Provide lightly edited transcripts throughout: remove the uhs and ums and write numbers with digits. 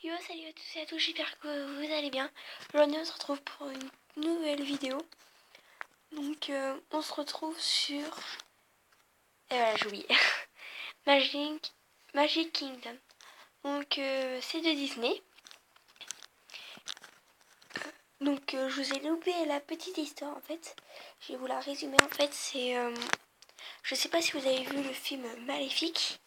Yo, salut à tous et à tous, j'espère que vous allez bien. Aujourd'hui on se retrouve pour une nouvelle vidéo. Donc on se retrouve sur... oui. Magic Kingdom. Donc c'est de Disney. Donc je vous ai loupé la petite histoire en fait. Je vais vous la résumer en fait. C'est... je sais pas si vous avez vu le film Maléfique.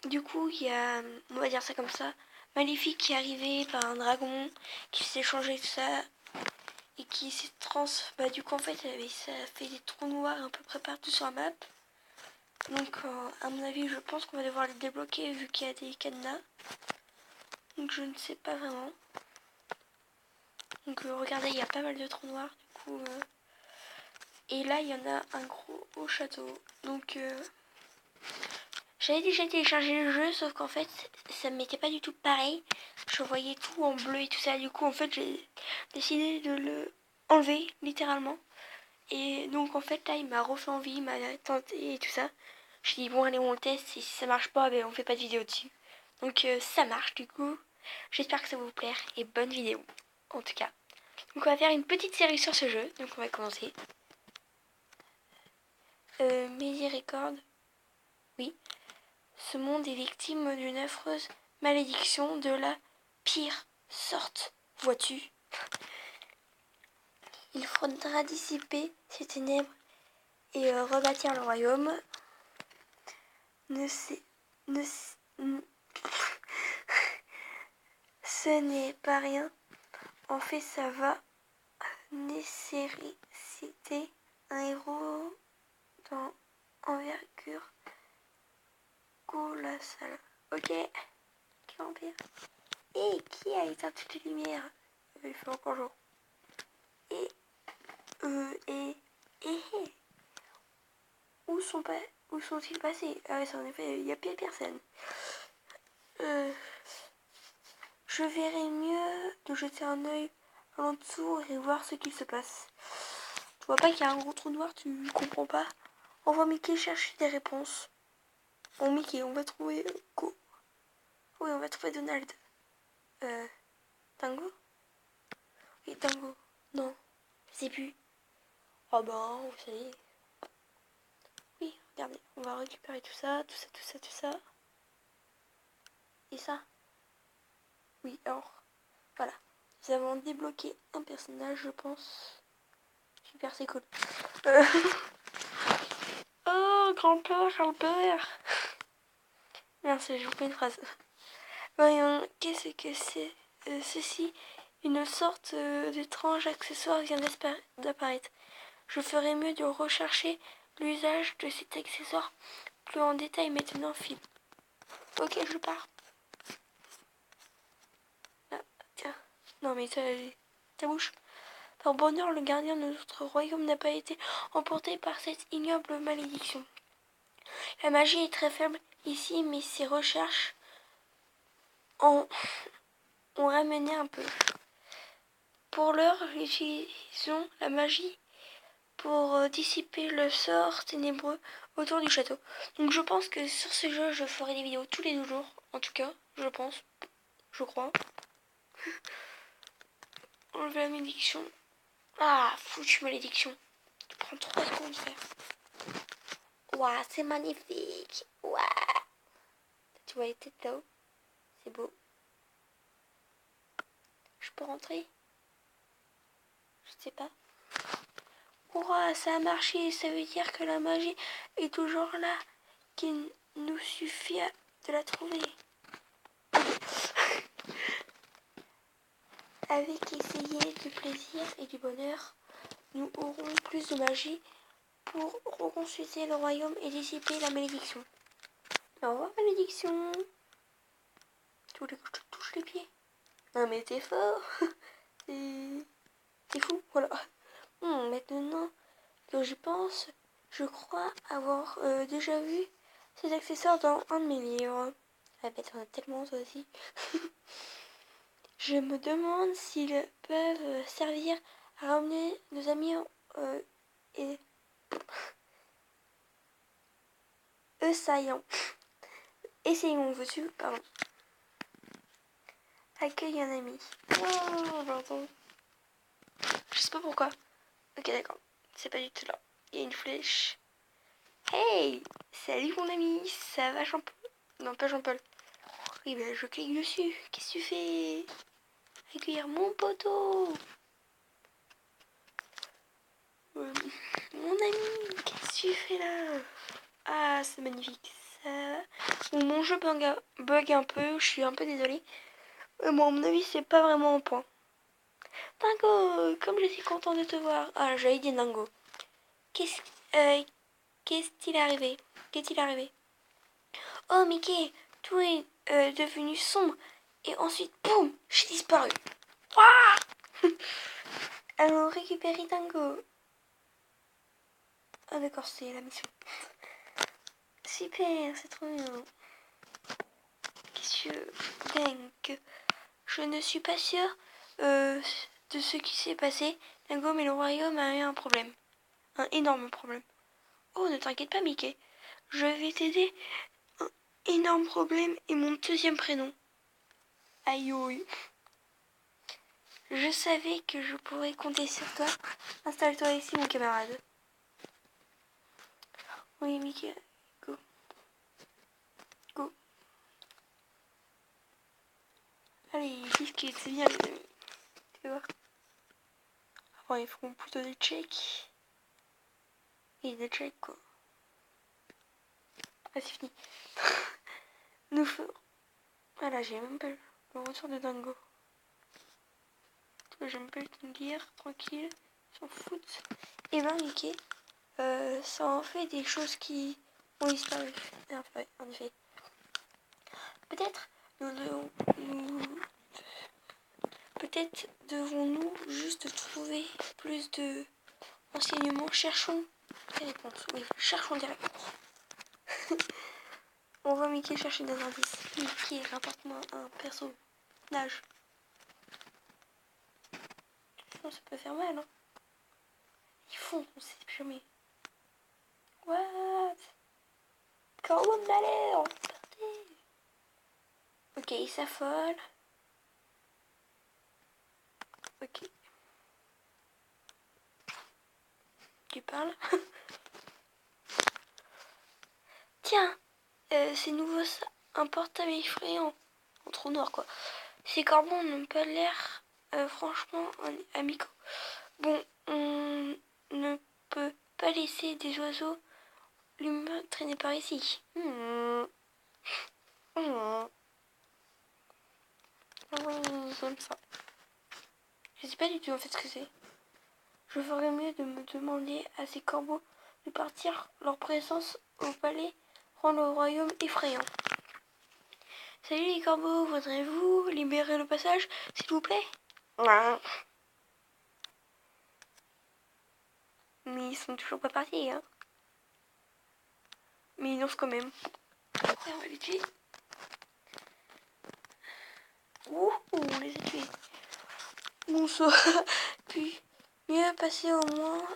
Du coup il y a... On va dire ça comme ça. Maléfique qui est arrivé par un dragon, qui s'est changé tout ça, et qui s'est du coup en fait ça fait des trous noirs à peu près partout sur la map. Donc à mon avis je pense qu'on va devoir les débloquer vu qu'il y a des cadenas. Donc je ne sais pas vraiment. Donc regardez, il y a pas mal de trous noirs du coup. Et là il y en a un gros au château. Donc j'avais déjà téléchargé le jeu, sauf qu'en fait ça me mettait pas du tout pareil. Je voyais tout en bleu et tout ça. Du coup en fait j'ai décidé de le enlever littéralement. Et donc en fait là il m'a refait envie, il m'a tenté et tout ça. Je dis bon allez on le teste et si ça marche pas ben on fait pas de vidéo dessus. Donc ça marche du coup. J'espère que ça va vous plaire et bonne vidéo en tout cas. Donc on va faire une petite série sur ce jeu. Donc on va commencer. Miséricorde. Oui. Ce monde est victime d'une affreuse malédiction de la pire sorte. Vois-tu? Il faudra dissiper ces ténèbres et rebâtir le royaume. Ce n'est pas rien. En fait, ça va nécessiter un héros dans envergure colossale. Ok. Quel empire. Et qui a éteint toutes les lumières? Il fait encore jour. Et où sont-ils passés? Ah ouais, en effet, il n'y a plus personne. Je verrais mieux de jeter un œil en dessous et voir ce qu'il se passe. Tu vois pas qu'il y a un gros trou noir, tu comprends pas? On voit Mickey chercher des réponses. Bon, Mickey, on va trouver Go. Oui, on va trouver Donald. Tango? Oui, Tango. Non, je sais plus. Oh ben, vous savez. Oui, regardez, on va récupérer tout ça. Et ça? Oui, alors, voilà. Nous avons débloqué un personnage, je pense. Super, c'est cool. Oh, grand-père. Merci, j'ai oublié une phrase. Voyons, qu'est-ce que c'est ceci? Une sorte d'étrange accessoire vient d'apparaître. Je ferais mieux de rechercher l'usage de cet accessoire plus en détail maintenant, Phil. Ok, je pars. Ah, tiens. Non mais ta bouche. Par bonheur, le gardien de notre royaume n'a pas été emporté par cette ignoble malédiction. La magie est très faible ici, mais ses recherches ont ramené un peu. Pour l'heure, utilisons la magie pour dissiper le sort ténébreux autour du château. Donc je pense que sur ce jeu, je ferai des vidéos tous les 2 jours. En tout cas, je pense. Je crois. Enlever la malédiction. Ah, foutue malédiction. Tu prends 3 secondes de faire. Ouah, c'est magnifique. Ouah. Tu vois les têtes là-haut? C'est beau. Je peux rentrer? Je sais pas. Ouah, ça a marché. Ça veut dire que la magie est toujours là. Qu'il nous suffit de la trouver. Avec essayer du plaisir et du bonheur, nous aurons plus de magie pour reconstruire le royaume et dissiper la malédiction. Au revoir, malédiction. Tu voulais que je te touche les pieds? Non mais t'es fort. T'es fou, voilà. Maintenant que j'y pense, je crois avoir déjà vu ces accessoires dans un de mes livres. Ah bah t'en as tellement toi aussi. Je me demande s'ils peuvent servir à ramener nos amis et saillants. Essayons, veux-tu? Pardon. Accueille un ami. Oh, j'entends. Je sais pas pourquoi. Ok, d'accord. C'est pas du tout là. Il y a une flèche. Hey! Salut mon ami, ça va Jean-Paul? Non, pas Jean-Paul. Oui, ben je clique dessus. Qu'est-ce que tu fais? Accueillir mon poteau. Mon ami, qu'est-ce que tu fais là? Ah, c'est magnifique. Ça... Bon, mon jeu bug un peu, je suis un peu désolée. Bon, à mon avis, c'est pas vraiment en point. Dingo, comme je suis content de te voir. Ah, j'allais dire Dingo. Qu'est-ce euh, qu'est-ce arrivé? Qu'est-il arrivé? Oh, Mickey, tout est devenu sombre. Et ensuite, boum, j'ai disparu. Waouh! Allons récupérer Dingo. Ah, d'accord, c'est la mission. Super, c'est trop bien. Qu'est-ce que... Dingue. Je ne suis pas sûre de ce qui s'est passé. Dingo, mais le royaume a eu un problème. Un énorme problème. Oh, ne t'inquiète pas, Mickey. Je vais t'aider. Un énorme problème est mon deuxième prénom. Aïe, aïe. Je savais que je pourrais compter sur toi. Installe-toi ici, mon camarade. Oui, Mickey. Go. Go. Allez, discute, c'est bien, les amis. Tu vas voir. Bon, ils feront plutôt des checks. Et des checks, quoi. Ah, c'est fini. Nous ferons... Voilà, j'ai même pas le retour de Dingo. J'aime pas le dire, tranquille. Ils s'en foutent. Et ben, Mickey, ça en fait des choses qui ont disparu. En effet. Peut-être peut-être devons-nous juste trouver plus de renseignements. Cherchons des réponses. Oui, cherchons des réponses. On va Mickey chercher des indices. Mickey, rapporte-moi un personnage. Sinon, ça peut faire mal, hein. Ils font, on sait jamais. What? Colonne d'alerte. Ok, il s'affole. Ok. Tu parles? Tiens, c'est nouveau ça. Un portable effrayant. En trou noir, quoi. Ces corbeaux n'ont pas l'air franchement amicaux. Bon, on ne peut pas laisser des oiseaux l'humain traîner par ici. Oui, j'aime ça. Je sais pas du tout en fait ce que c'est. Je ferais mieux de me demander à ces corbeaux de partir. Leur présence au palais rend le royaume effrayant. Salut les corbeaux, voudrez-vous libérer le passage, s'il vous plaît? Non. Mais ils sont toujours pas partis, hein. Mais ils dansent quand même. On va les tuer. Ouh, on les a tués. Bonsoir. Puis, mieux passer au moins.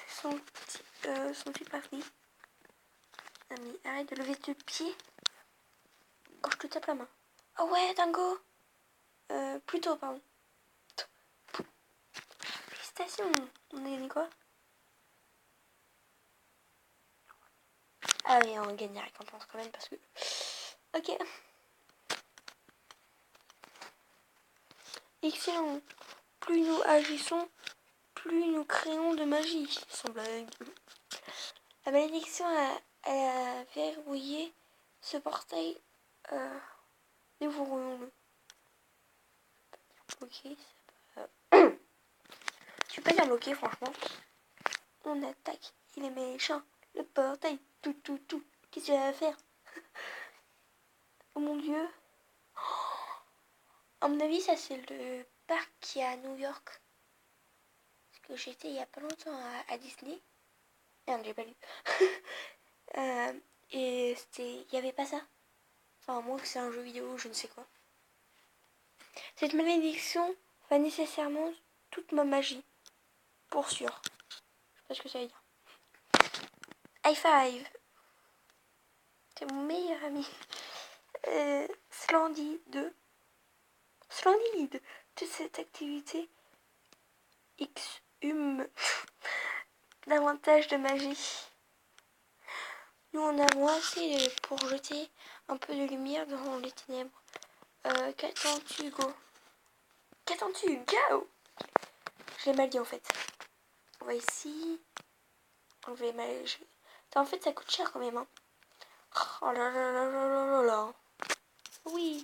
Sont-ils partis? Ami, arrête de lever tes pieds quand je te tape la main. Oh ouais, Dingo. Plutôt, pardon. Félicitations. On a gagné quoi? Ah oui, on gagne la récompense quand même parce que... Ok. Excellent. Plus nous agissons, plus nous créons de magie. Sans blague. La malédiction a verrouillé ce portail. Déverrouillons-le. Bloqué, je peux pas dire bloqué, franchement. On attaque. Il est méchant. Le portail. Tout. Qu'est-ce qu'il va faire? Oh mon dieu. À mon avis, ça c'est le parc qui est à New York. Parce que j'étais il y a pas longtemps à Disney. Merde, j'ai pas lu. Et il y avait pas ça. Enfin, à moins que c'est un jeu vidéo, je ne sais quoi. Cette malédiction va nécessairement toute ma magie. Pour sûr. Je sais pas ce que ça veut dire. High five. C'est mon meilleur ami. Slendy 2. splendide. Toute cette activité exhume davantage de magie. Nous en avons assez pour jeter un peu de lumière dans les ténèbres. Qu'attends-tu, Hugo? Qu'attends-tu, Go? Je l'ai mal dit en fait. On va ici. Enlever mal. En fait, ça coûte cher quand même. Hein. Oh là là là là là là là. Oui.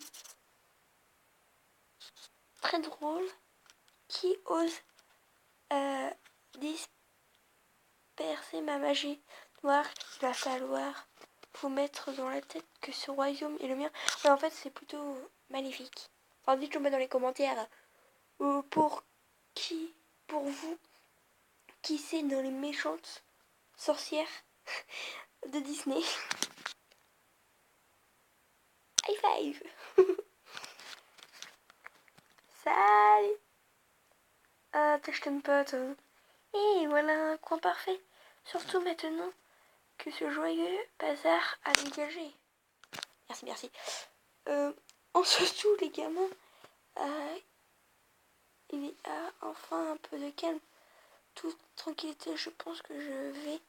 Très drôle. Qui ose disperser ma magie noire? Il va falloir vous mettre dans la tête que ce royaume est le mien. Mais en fait, c'est plutôt maléfique. Enfin, dites-le moi dans les commentaires. Pour qui, pour vous, qui c'est dans les méchantes sorcières de Disney? High five. Salut. Je t'aime pas, toi. Et voilà un coin parfait. Surtout maintenant que ce joyeux bazar a dégagé. Merci, merci. En surtout, les gamins, il y a enfin un peu de calme. Toute tranquillité, je pense que je vais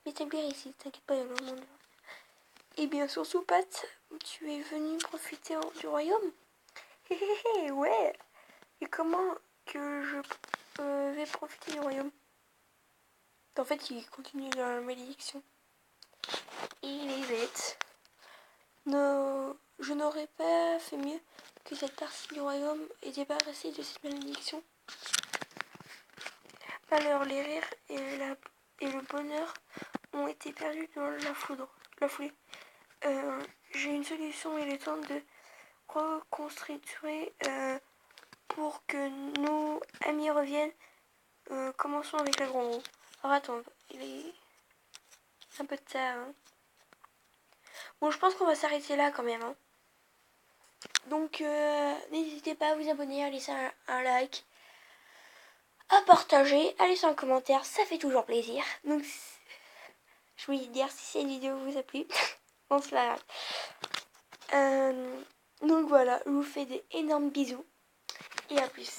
m'établir ici. T'inquiète pas, il y a le monde. Et bien surtout, Pat, tu es venu profiter du royaume? Hé hé hé, ouais. Et comment que je vais profiter du royaume? En fait, il continue dans la malédiction. Il est bête. Non, je n'aurais pas fait mieux que cette partie du royaume est débarrassée de cette malédiction. Malheur, les rires et le bonheur ont été perdus dans la foulée. J'ai une solution, il est temps de reconstituer pour que nos amis reviennent. Commençons avec la grande roue. Alors attends, il est un peu tard. Hein. Bon, je pense qu'on va s'arrêter là quand même. Hein. Donc, n'hésitez pas à vous abonner, à laisser un like, à partager, à laisser un commentaire, ça fait toujours plaisir. Donc, je voulais dire si cette vidéo vous a plu. Bon, c'est pas grave. Donc voilà, je vous fais des énormes bisous et à plus.